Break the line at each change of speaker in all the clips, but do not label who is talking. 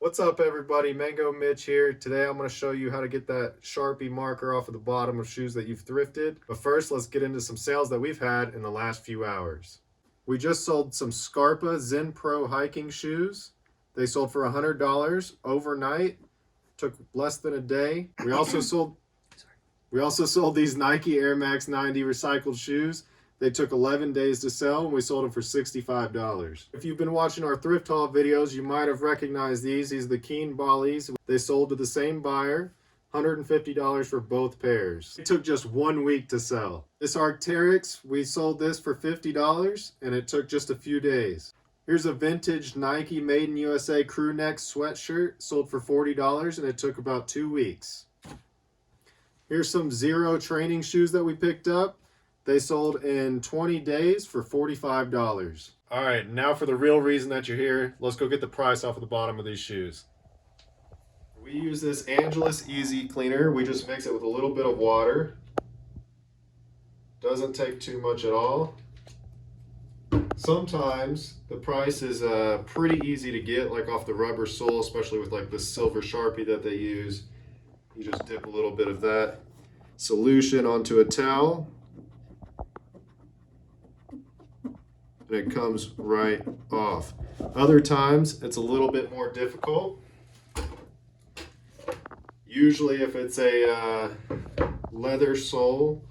What's up everybody, Mango Mitch here. Today I'm going to show you how to get that Sharpie marker off of the bottom of shoes that you've thrifted. But first, let's get into some sales that we've had in the last few hours. We just sold some Scarpa Zen Pro hiking shoes. They sold for $100 overnight. Took less than a day. We also sold these Nike Air Max 90 recycled shoes. They took 11 days to sell, and we sold them for $65. If you've been watching our thrift haul videos, you might have recognized these. These are the Keen Bollies. They sold to the same buyer, $150 for both pairs. It took just 1 week to sell. This Arc'teryx, we sold this for $50, and it took just a few days. Here's a vintage Nike Made in USA crew neck sweatshirt, sold for $40, and it took about 2 weeks. Here's some Zero training shoes that we picked up. They sold in 20 days for $45. All right, now for the real reason that you're here. Let's go get the price off of the bottom of these shoes. We use this Angelus Easy Cleaner. We just mix it with a little bit of water. Doesn't take too much at all. Sometimes the price is pretty easy to get, like off the rubber sole, especially with like the silver Sharpie that they use. You just dip a little bit of that solution onto a towel. And it comes right off. Other times it's a little bit more difficult. Usually if it's a leather sole,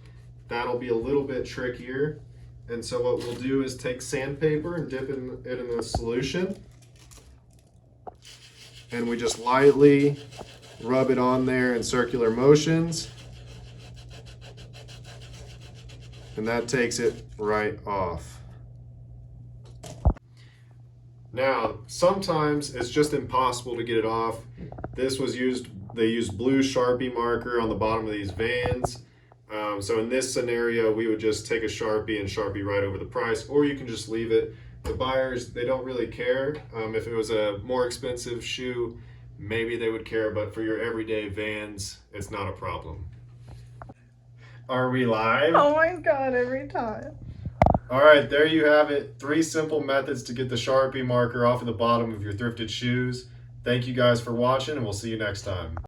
that'll be a little bit trickier. And so what we'll do is take sandpaper and dip it in the solution. And we just lightly rub it on there in circular motions. And that takes it right off. Now, sometimes it's just impossible to get it off. They used blue Sharpie marker on the bottom of these Vans. So in this scenario, we would just take a Sharpie and Sharpie right over the price, or you can just leave it. The buyers, they don't really care. If it was a more expensive shoe, maybe they would care, but for your everyday Vans, it's not a problem. Are we live?
Oh my God, every time.
All right, there you have it. 3 simple methods to get the Sharpie marker off of the bottom of your thrifted shoes. Thank you guys for watching, and we'll see you next time.